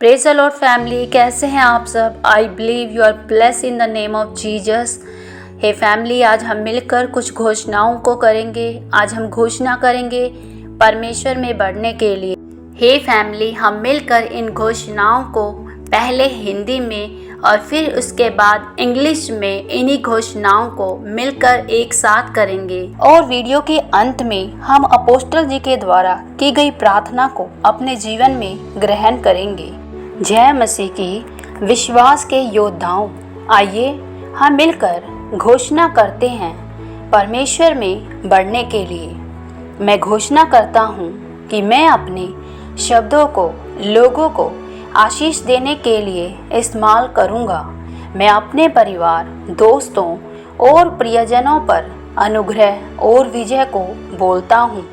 Praise the Lord family, कैसे हैं आप सब। I believe you are blessed in the name of Jesus. Hey family, आज हम मिलकर कुछ घोषणाओं को करेंगे। आज हम घोषणा करेंगे परमेश्वर में बढ़ने के लिए। हे फैमिली, हम मिलकर इन घोषणाओं को पहले हिंदी में और फिर उसके बाद इंग्लिश में इन्हीं घोषणाओं को मिलकर एक साथ करेंगे। और वीडियो के अंत में हम अपोस्टल जी के द्वारा की गई प्रार्थना को अपने जीवन में ग्रहण करेंगे। जय मसीह की विश्वास के योद्धाओं, आइए हम मिलकर घोषणा करते हैं परमेश्वर में बढ़ने के लिए। मैं घोषणा करता हूँ कि मैं अपने शब्दों को लोगों को आशीष देने के लिए इस्तेमाल करूँगा। मैं अपने परिवार, दोस्तों और प्रियजनों पर अनुग्रह और विजय को बोलता हूँ।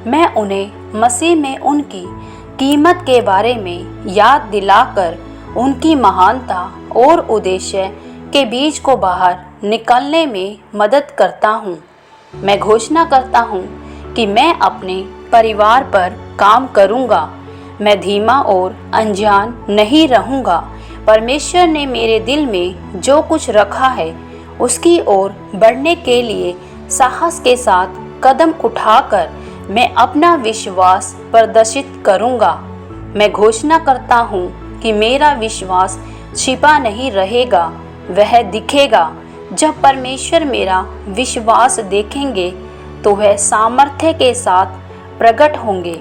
मैं उन्हें मसीह में उनकी कीमत के बारे में याद दिलाकर उनकी महानता और उद्देश्य के बीच को बाहर निकलने में मदद करता हूँ। मैं घोषणा करता हूँ कि मैं अपने परिवार पर काम करूँगा। मैं धीमा और अनजान नहीं रहूँगा। परमेश्वर ने मेरे दिल में जो कुछ रखा है उसकी ओर बढ़ने के लिए साहस के साथ कदम उठाकर मैं अपना विश्वास प्रदर्शित करूँगा। मैं घोषणा करता हूँ कि मेरा विश्वास छिपा नहीं रहेगा, वह दिखेगा। जब परमेश्वर मेरा विश्वास देखेंगे तो वह सामर्थ्य के साथ प्रकट होंगे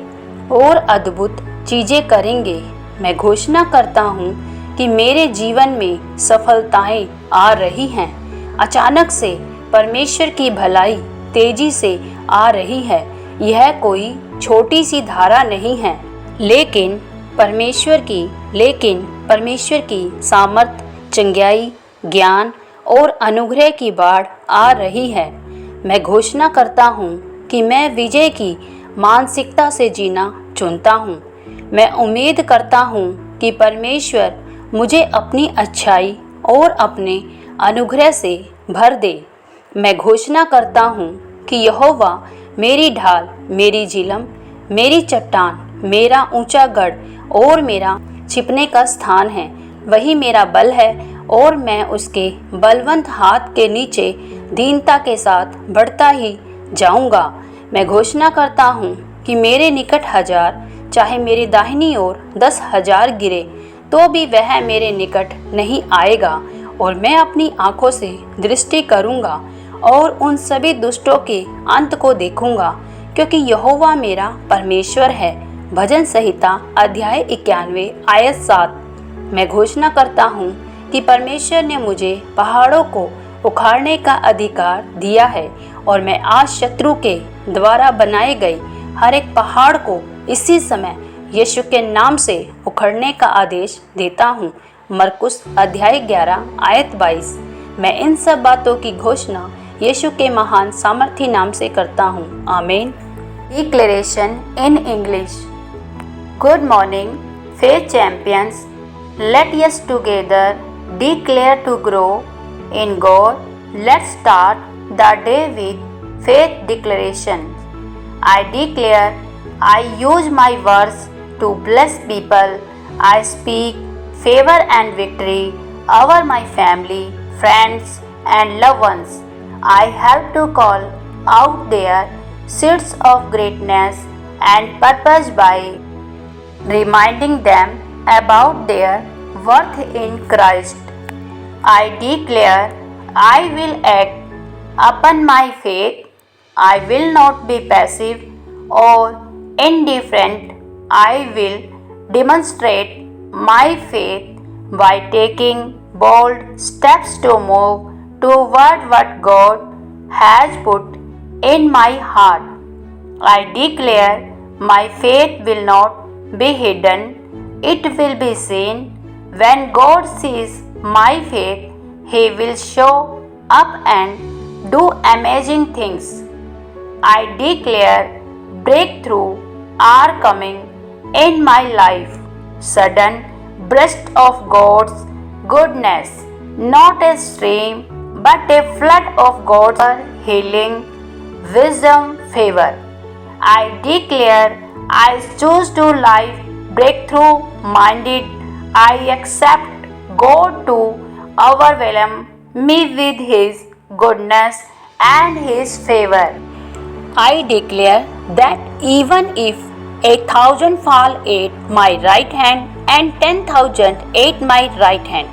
और अद्भुत चीज़ें करेंगे। मैं घोषणा करता हूँ कि मेरे जीवन में सफलताएं आ रही हैं। अचानक से परमेश्वर की भलाई तेजी से आ रही है। यह कोई छोटी सी धारा नहीं है, लेकिन परमेश्वर की सामर्थ, चंगाई, ज्ञान और अनुग्रह की बाढ़ आ रही है। मैं घोषणा करता हूँ कि मैं विजय की मानसिकता से जीना चुनता हूँ। मैं उम्मीद करता हूँ कि परमेश्वर मुझे अपनी अच्छाई और अपने अनुग्रह से भर दे। मैं घोषणा करता हूँ कि यहोवा मेरी ढाल, मेरी झिलम, मेरी चट्टान, मेरा ऊंचा गढ़ और मेरा छिपने का स्थान है। वही मेरा बल है और मैं उसके बलवंत हाथ के नीचे दीनता के साथ बढ़ता ही जाऊंगा। मैं घोषणा करता हूँ कि मेरे निकट 1000 चाहे मेरी दाहिनी ओर 10,000 गिरे तो भी वह मेरे निकट नहीं आएगा। और मैं अपनी आँखों से दृष्टि करूँगा और उन सभी दुष्टों के अंत को देखूंगा, क्योंकि यहोवा मेरा परमेश्वर है। भजन संहिता अध्याय 91 आयत 7। मैं घोषणा करता हूँ कि परमेश्वर ने मुझे पहाड़ों को उखाड़ने का अधिकार दिया है और मैं आज शत्रु के द्वारा बनाए गए हर एक पहाड़ को इसी समय यीशु के नाम से उखड़ने का आदेश देता हूँ। मरकुस अध्याय 11 आयत 22। मैं इन सब बातों की घोषणा यीशु के महान सामर्थी नाम से करता हूँ। आमीन। Declaration in English. Good morning faith champions, let us together declare to grow in God. Let's start the day with faith declaration. I declare I use my words to bless people. I speak favor and victory over my family, friends and loved ones. I help to call out their seeds of greatness and purpose by reminding them about their worth in Christ. I declare I will act upon my faith. I will not be passive or indifferent. I will demonstrate my faith by taking bold steps to move toward what God has put in my heart. I declare my faith will not be hidden, it will be seen. When God sees my faith, He will show up and do amazing things. I declare breakthrough are coming in my life. Sudden burst of God's goodness, not a stream but a flood of God's healing, wisdom, favor. I declare I choose to live breakthrough minded I accept God to overwhelm me with His goodness and His favor. I declare that even if 1,000 fall at my right hand and 10,000 at my right hand,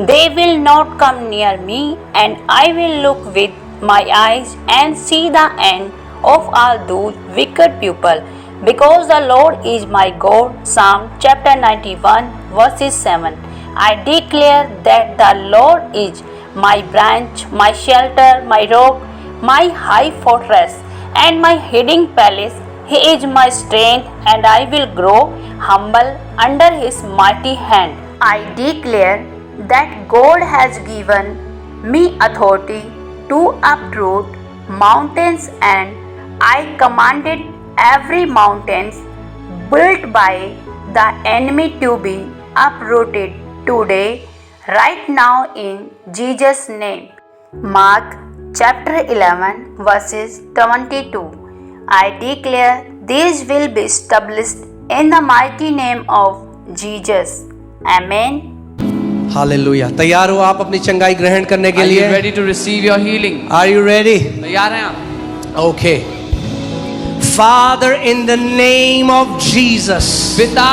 they will not come near me, and I will look with my eyes and see the end of all those wicked people, because the Lord is my God. Psalm chapter 91 verses 7. I declare that the Lord is my branch, my shelter, my rock, my high fortress, and my hiding place. He is my strength, and I will grow humble under His mighty hand. I declare that God has given me authority to uproot mountains, and I commanded every mountain built by the enemy to be uprooted today, right now, in Jesus' name. Mark chapter 11 verses 22. I declare these will be established in the mighty name of Jesus. Amen. Hallelujah. तैयार हो आप अपनी चंगाई ग्रहण करने के Are you लिए? ready to receive your healing? Are you ready? तैयार हैं आप? Okay. Father, in the name of Jesus, पिता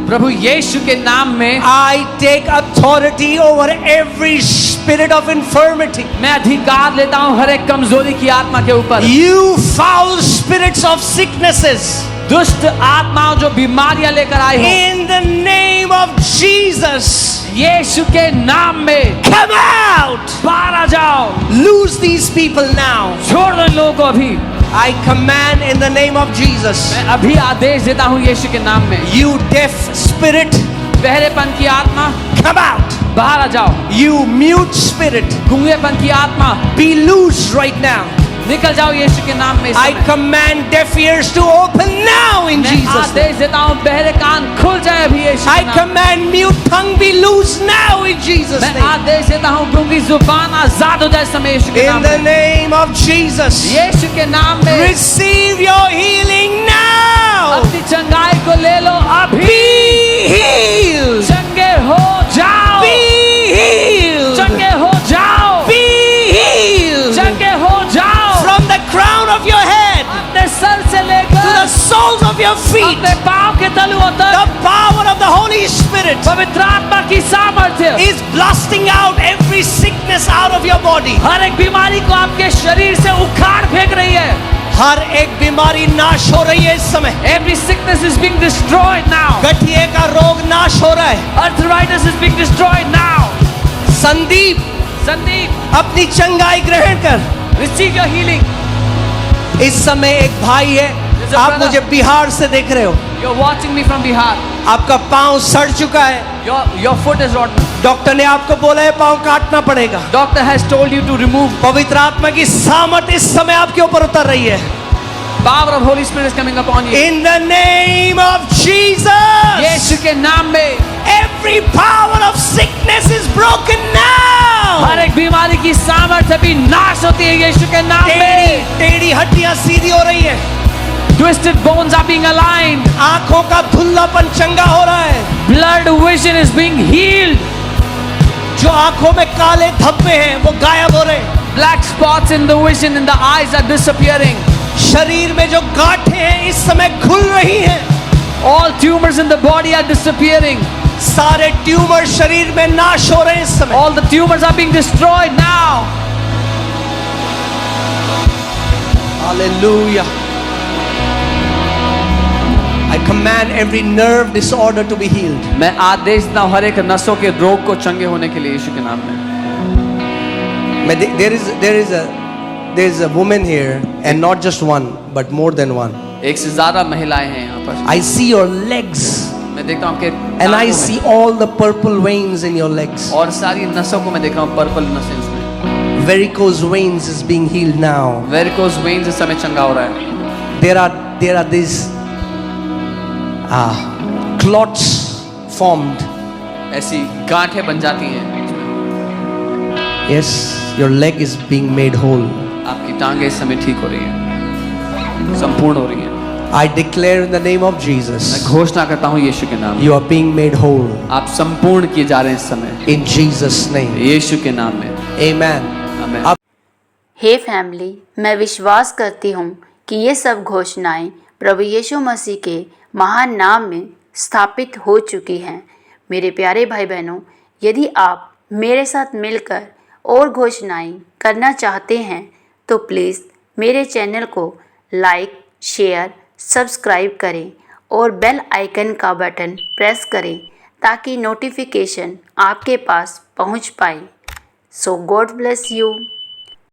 प्रभु यीशु के नाम में I take authority over every spirit of infirmity. मैं अधिकार लेता हूँ हर एक कमजोरी की आत्मा के ऊपर। You foul spirits of sicknesses, दुष्ट आत्माओं जो बीमारियां लेकर आई हो, in the name of Jesus, यीशु के नाम में come out. बाहर आ जाओ। Lose these people now. छोड़ दो इन लोगों को अभी। I command in the name of Jesus. मैं अभी आदेश देता हूँ यीशु के नाम में। You deaf spirit, बहरेपन की आत्मा come out. बाहर आ जाओ। You mute spirit, गूंगेपन की आत्मा be loose right now. निकल जाओ यीशु के नाम में। इस I समय। command deaf ears to open now in मैं Jesus' name. आदेश देता हूँ बहरे कान खुल जाए अभी यीशु I के नाम में। command mute tongue be loose now in Jesus' मैं name. आदेश देता हूँ गूंगी जुबान आजाद हो जाए इस समय यीशु के In नाम the में। name of Jesus, यीशु के नाम में receive your healing now. अपनी चंगाई को ले लो अभी। Be healed. चंगे हो जाओ। Be healed. चंगे हो जाओ। Be healed. चंगे हो जाओ। From the crown of your head अपने सर से to the लेकर soles of your feet, अपने पाँव के तलुओं the तक power of the Holy Spirit पवित्र आत्मा की सामर्थ्य is blasting out every sickness out of your body. हर एक बीमारी को आपके शरीर से उखाड़ फेंक रही है। हर एक बीमारी नाश हो रही है इस समय। Every sickness is being destroyed now. गठिए का रोग नाश हो रहा है। Arthritis is being destroyed now. Sandeep, Sandeep, अपनी चंगाई ग्रहण कर। receive your healing. इस समय एक भाई है, आप मुझे बिहार से देख रहे हो, You're watching me from Bihar. आपका पांव सड़ चुका है, Your foot is rotten. Doctor ने आपको बोला है पांव काटना पड़ेगा। Doctor has told you to remove. पवित्र आत्मा की सामर्थ इस समय आपके ऊपर उतर रही है। Power of Holy Spirit is coming upon you. In the name of Jesus, यीशु के नाम में every power of sickness is broken now. हर एक बीमारी की सामर्थ्य भी नाश होती है यीशु के नाम में। टेढ़ी हड्डियां सीधी हो रही है। Twisted bones are being aligned. आंखों का धुंधलापन चंगा हो रहा है। Blood vision is being healed. जो आंखों में काले धब्बे हैं वो गायब हो रहे हैं। Black spots in the vision in the eyes are disappearing. शरीर में जो गांठें हैं इस समय खुल रही हैं। All tumors in the body are disappearing. सारे ट्यूमर शरीर में नाश हो रहे हैं इस समय। All the tumors are being destroyed now. Hallelujah. I command every nerve disorder to be healed. मैं आदेश देता हूँ हर एक नसों के रोग को चंगे होने के लिए यीशु के नाम में। There is a woman here, and not just one, but more than one. एक से ज्यादा महिलाएं हैं यहाँ पर। I see your legs, मैं देखता हूँ आपके and I टांगों see में, all the purple veins in your legs. और सारी नसों को मैं देख रहा हूँ पर्पल नसें इसमें। Varicose veins is being healed now. Varicose veins इस समय चंगा हो रहा है। There are these clots formed. ऐसी गांठें बन जाती हैं। Yes, your leg is being made whole. आपकी टांगें इस समय ठीक हो रही हैं, संपूर्ण हो रही हैं। I declare in the name of मैं Jesus, घोषणा करता हूँ यीशु के नाम में, you are being made whole. आप संपूर्ण किए जा रहे हैं इस समय In Jesus' name. यीशु के नाम में। Amen. आमीन। हे फैमिली, मैं विश्वास करती हूँ कि ये सब घोषणाएं प्रभु यीशु मसीह के महान नाम में स्थापित हो चुकी हैं। मेरे प्यारे भाई बहनों, यदि आप मेरे साथ मिलकर और घोषणाएं करना चाहते हैं तो प्लीज़ मेरे चैनल को लाइक, शेयर, सब्सक्राइब करें और बेल आइकन का बटन प्रेस करें ताकि नोटिफिकेशन आपके पास पहुंच पाए। सो गॉड ब्लेस यू।